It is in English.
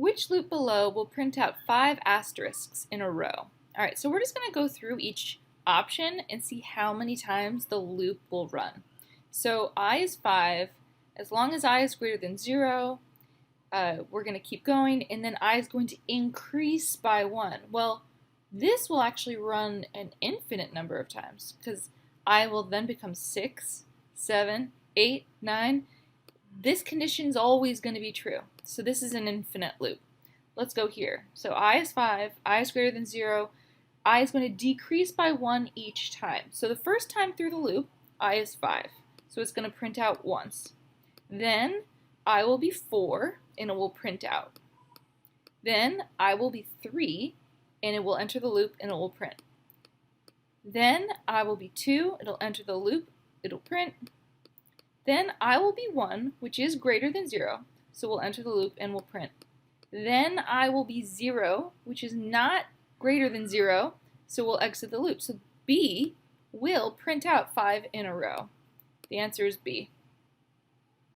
Which loop below will print out 5 asterisks in a row? All right, so we're just going to go through each option and see how many times the loop will run. So I is 5. As long as I is greater than 0, we're going to keep going, and then I is going to increase by 1. Well, this will actually run an infinite number of times because I will then become 6, 7, 8, 9. This condition is always going to be true. So this is an infinite loop. Let's go here. So I is 5, I is greater than 0, I is going to decrease by 1 each time. So the first time through the loop, I is 5. So it's going to print out once. Then I will be 4, and it will print out. Then I will be 3, and it will enter the loop, and it will print. Then I will be 2, it'll enter the loop, it'll print. Then I will be 1, which is greater than 0, so we'll enter the loop and we'll print. Then I will be 0, which is not greater than 0, so we'll exit the loop. So B will print out 5 in a row. The answer is B.